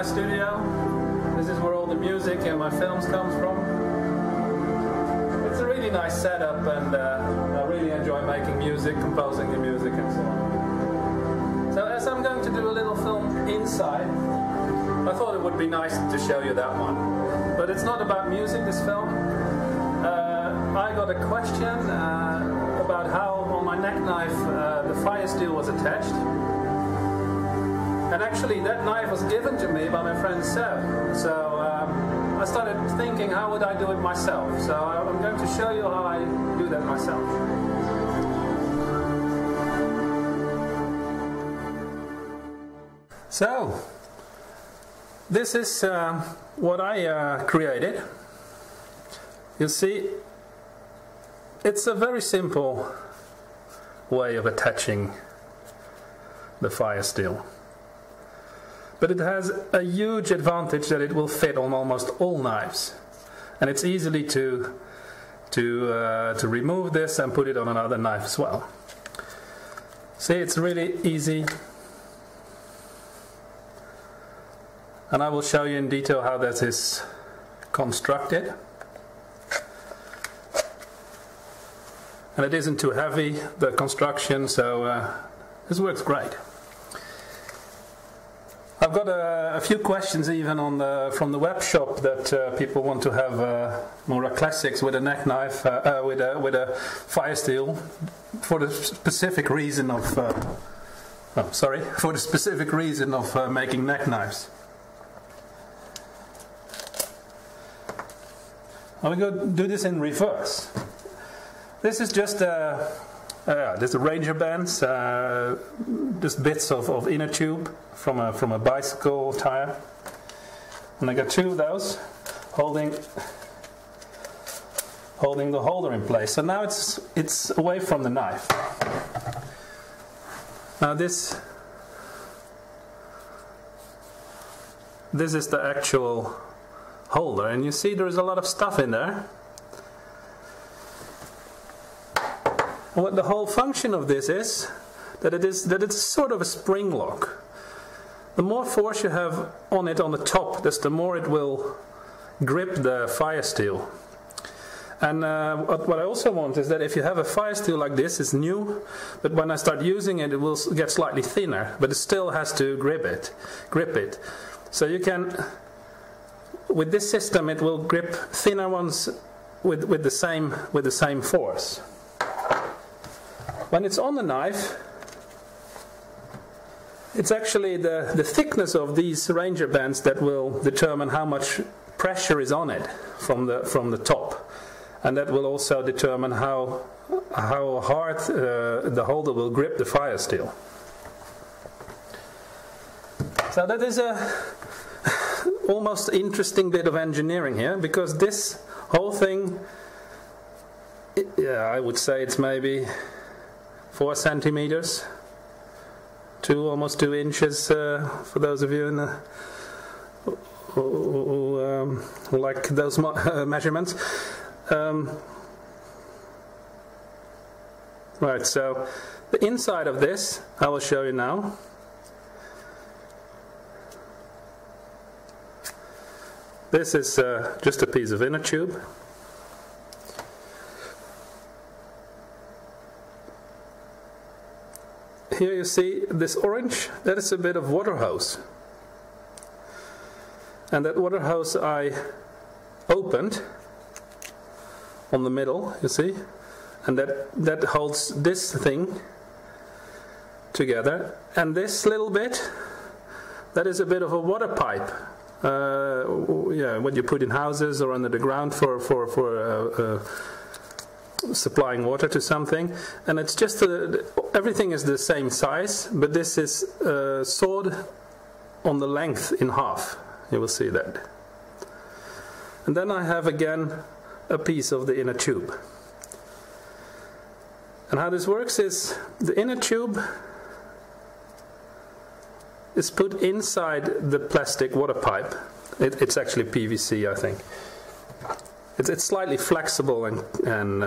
my studio. This is where all the music and my films comes from. It's a really nice setup, and I really enjoy making music, composing the music and so on. So as I'm going to do a little film inside, I thought it would be nice to show you that one. But it's not about music, this film. I got a question about how on my neck knife the Firesteel was attached. And actually that knife was given to me by my friend Seb. So I started thinking, how would I do it myself? So I'm going to show you how I do that myself. So this is what I created. You see, it's a very simple way of attaching the Firesteel. But it has a huge advantage that it will fit on almost all knives. And it's easily to remove this and put it on another knife as well. See, it's really easy. And I will show you in detail how that is constructed. And it isn't too heavy, the construction, so this works great. I've got a few questions even from the web shop that people want to have more classics with a neck knife, with a Firesteel, for the specific reason of making neck knives. I'm going to do this in reverse. This is just there's the Ranger bands, just bits of inner tube from a bicycle tire, and I got two of those holding the holder in place. So now it's away from the knife. Now this is the actual holder, and you see there is a lot of stuff in there. What the whole function of this is that it's sort of a spring lock. The more force you have on it on the top, the more it will grip the Firesteel. And what I also want is that if you have a Firesteel like this, it's new, but when I start using it, it will get slightly thinner, but it still has to grip it. So you can, with this system, it will grip thinner ones with the same force. When it's on the knife, it's actually the thickness of these Ranger bands that will determine how much pressure is on it from the top, and that will also determine how hard the holder will grip the Firesteel. So that is a almost interesting bit of engineering here, because this whole thing, I would say it's maybe 4 centimeters, almost 2 inches, for those of you who like those measurements. Right, so the inside of this I will show you now. This is just a piece of inner tube. Here you see this orange, that is a bit of water hose. And that water hose I opened on the middle, you see, and that holds this thing together. And this little bit, that is a bit of a water pipe. What you put in houses or under the ground for supplying water to something, and it's just everything is the same size, but this is sawed on the length in half. You will see that. And then I have again a piece of the inner tube. And how this works is the inner tube is put inside the plastic water pipe. It's actually PVC, I think. It's slightly flexible and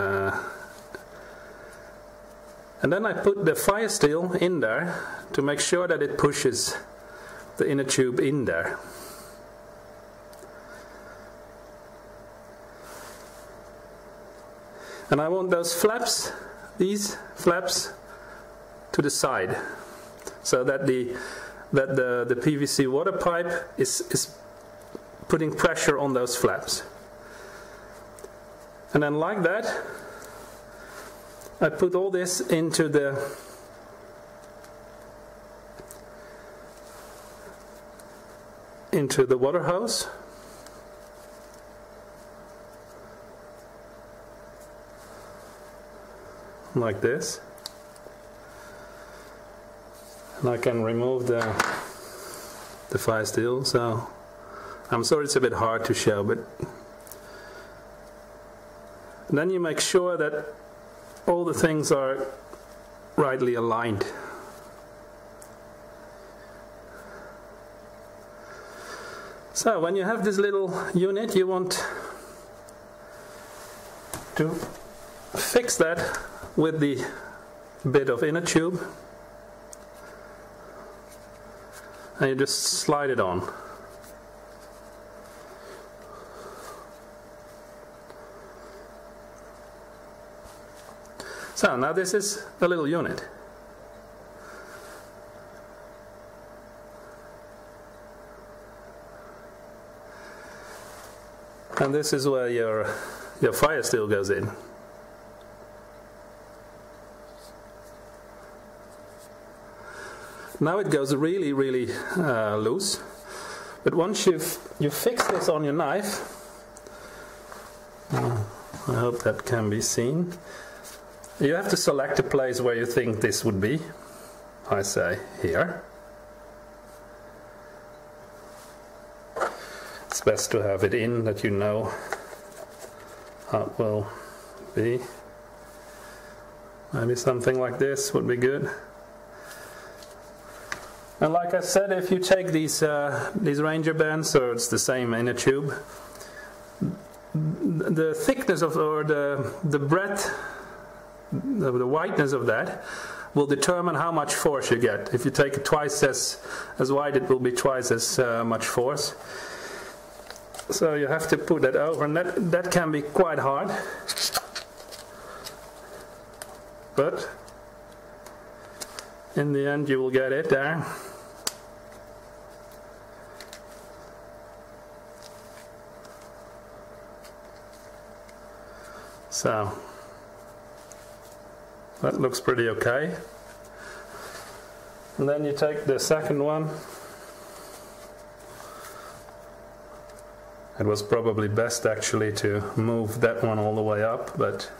then I put the Firesteel in there to make sure that it pushes the inner tube in there. And I want those flaps, these flaps, to the side, so that the PVC water pipe is putting pressure on those flaps. And then like that, I put all this into the water hose. Like this. And I can remove the Firesteel, so I'm sorry it's a bit hard to show, but then you make sure that all the things are rightly aligned. So when you have this little unit, you want to fix that with the bit of inner tube, and you just slide it on. So now this is a little unit. And this is where your Firesteel goes in. Now it goes really, really loose. But once you fix this on your knife, I hope that can be seen. You have to select a place where you think this would be. I say here. It's best to have it in, that you know how it will be. Maybe something like this would be good. And like I said, if you take these Ranger bands, or it's the same inner tube, the thickness of, or the breadth, the wideness of that will determine how much force you get. If you take it twice as wide, it will be twice as much force. So you have to put that over, and that can be quite hard. But in the end you will get it there. So that looks pretty okay. And then you take the second one. It was probably best actually to move that one all the way up, but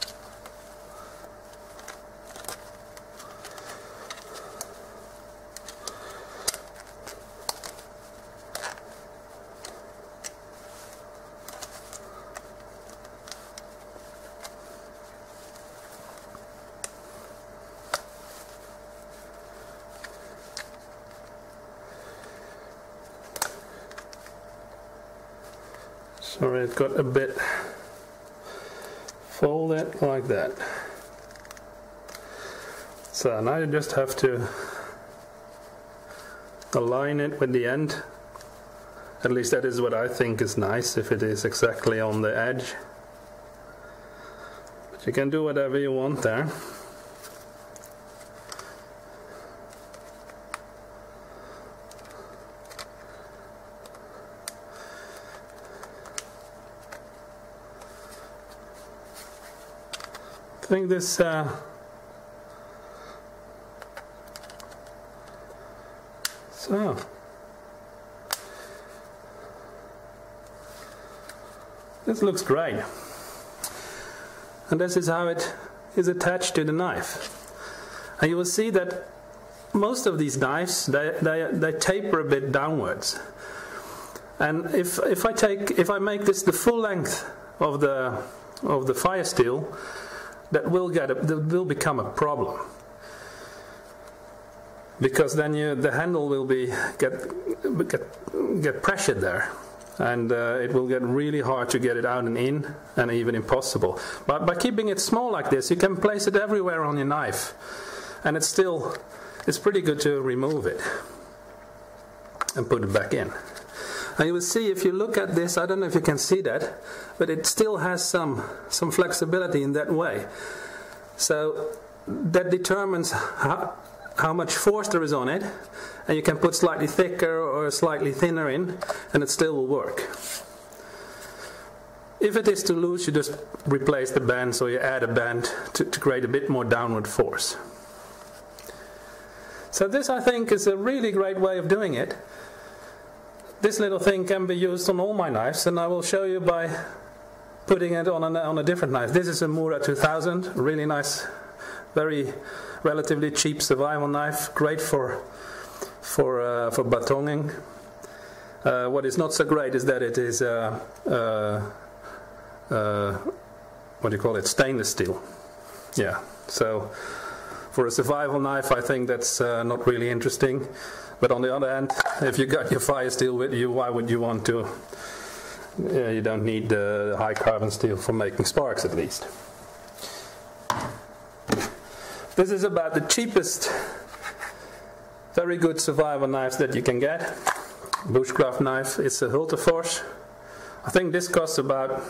sorry, it got a bit folded like that. So now you just have to align it with the end. At least that is what I think is nice, if it is exactly on the edge. But you can do whatever you want there. I think this so this looks great, and this is how it is attached to the knife. And you will see that most of these knives they taper a bit downwards, and if I make this the full length of the Firesteel, that will become a problem, because then the handle will get pressured there, and it will get really hard to get it out and in, and even impossible. But by keeping it small like this, you can place it everywhere on your knife, and it's pretty good to remove it and put it back in. And you will see if you look at this, I don't know if you can see that, but it still has some flexibility in that way. So that determines how much force there is on it, and you can put slightly thicker or slightly thinner in, and it still will work. If it is too loose, you just replace the band, so you add a band to create a bit more downward force. So this, I think, is a really great way of doing it. This little thing can be used on all my knives, and I will show you by putting it on a different knife. This is a Mura 2000, really nice, very relatively cheap survival knife, great for batonging. What is not so great is that it is what do you call it? Stainless steel. Yeah. So for a survival knife, I think that's not really interesting. But on the other hand, if you got your Firesteel with you, why would you want to? You don't need the high carbon steel for making sparks, at least. This is about the cheapest, very good survival knives that you can get. Bushcraft knife. It's a Hultafors. I think this costs about,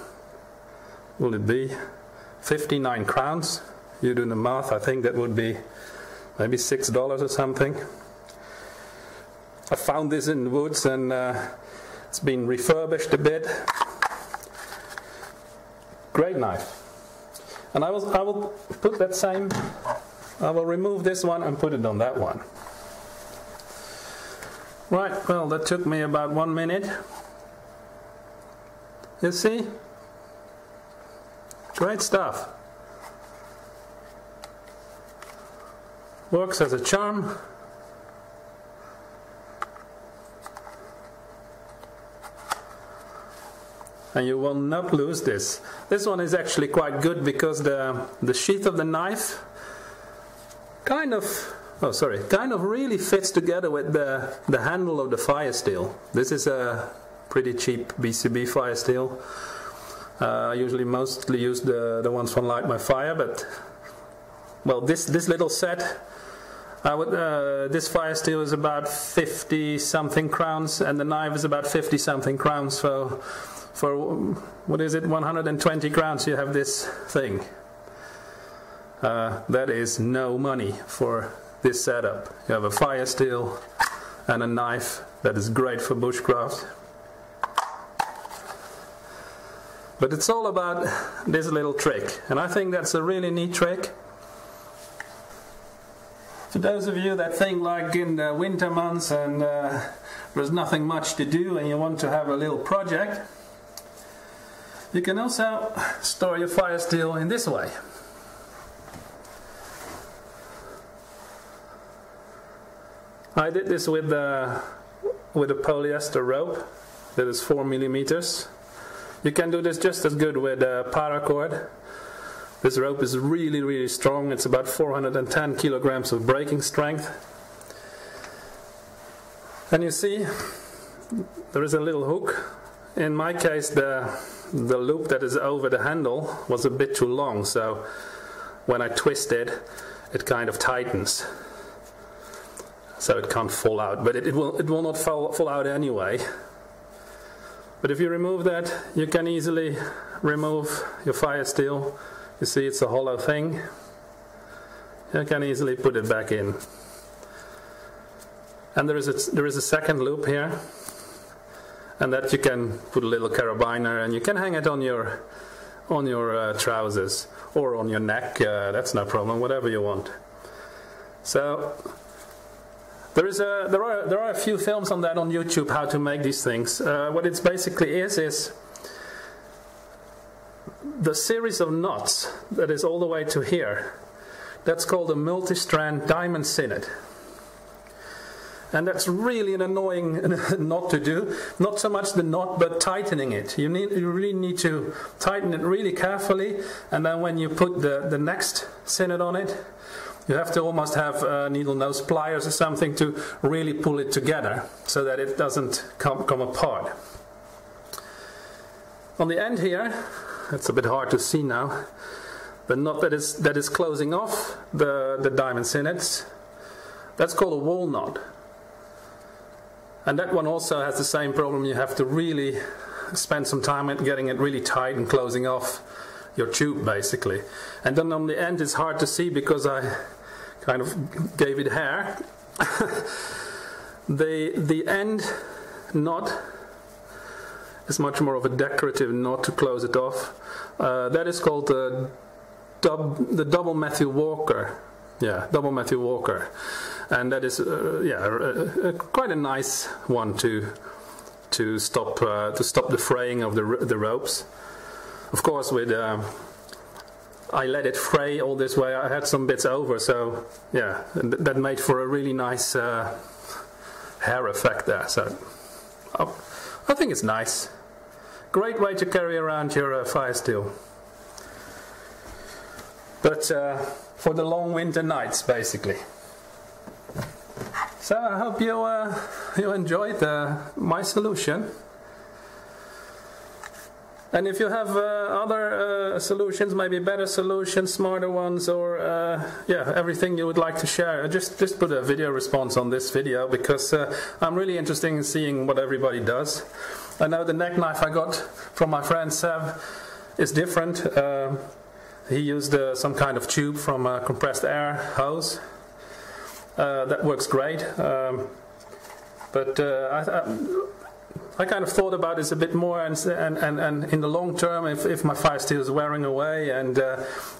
will it be 59 crowns? You do the math, I think that would be maybe $6 or something. I found this in the woods, and it's been refurbished a bit. Great knife. And I will put that same, I will remove this one and put it on that one. Right, well, that took me about 1 minute. You see? Great stuff. Works as a charm. And you will not lose this. This one is actually quite good because the sheath of the knife kind of really fits together with the handle of the Firesteel. This is a pretty cheap BCB Firesteel. I usually mostly use the ones from Light My Fire, but well, this little set, this Firesteel is about 50 something crowns, and the knife is about 50 something crowns. So for what is it, 120 crowns, you have this thing. That is no money for this setup. You have a Firesteel and a knife that is great for bushcraft. But it's all about this little trick, and I think that's a really neat trick. For those of you that think like in the winter months and there's nothing much to do and you want to have a little project, you can also store your Firesteel in this way. I did this with a polyester rope that is 4 millimeters. You can do this just as good with paracord. This rope is really, really strong. It's about 410 kilograms of breaking strength. And you see, there is a little hook. In my case, the loop that is over the handle was a bit too long, so when I twist it, it kind of tightens. So it can't fall out, but it will not fall out anyway. But if you remove that, you can easily remove your Firesteel. You see, it's a hollow thing. You can easily put it back in. And there is a second loop here, and that you can put a little carabiner, and you can hang it on your trousers or on your neck. That's no problem, whatever you want. So there are a few films on that on YouTube, how to make these things. What it basically is the series of knots that is all the way to here. That's called a multi-strand diamond sinnet. And that's really an annoying knot to do. Not so much the knot, but tightening it. You really need to tighten it really carefully, and then when you put the next sinnet on it, you have to almost have needle nose pliers or something to really pull it together so that it doesn't come apart. On the end here, it's a bit hard to see now, the knot that is closing off the diamond sinnets, that's called a wall knot. And that one also has the same problem. You have to really spend some time at getting it really tight and closing off your tube basically. And then on the end it's hard to see because I kind of gave it hair. The end knot is much more of a decorative knot to close it off. That is called the double Matthew Walker. Yeah, double Matthew Walker. And that is quite a nice one to stop the fraying of the ropes. Of course, with I let it fray all this way. I had some bits over, so yeah, that made for a really nice hair effect there. So I think it's nice. Great way to carry around your Firesteel. But for the long winter nights, basically. So I hope you enjoyed my solution. And if you have other solutions, maybe better solutions, smarter ones, or everything you would like to share, just put a video response on this video, because I'm really interested in seeing what everybody does. I know the neck knife I got from my friend Sev is different. He used some kind of tube from a compressed air hose. That works great. But I kind of thought about this a bit more, and in the long term, if my Firesteel is wearing away, and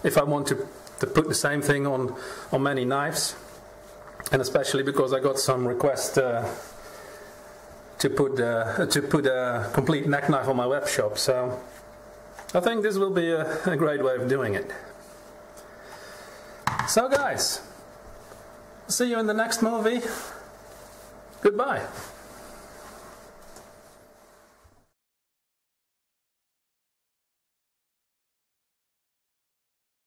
if I want to put the same thing on many knives, and especially because I got some requests to put a complete neck knife on my web shop, so I think this will be a great way of doing it. So guys, see you in the next movie. Goodbye.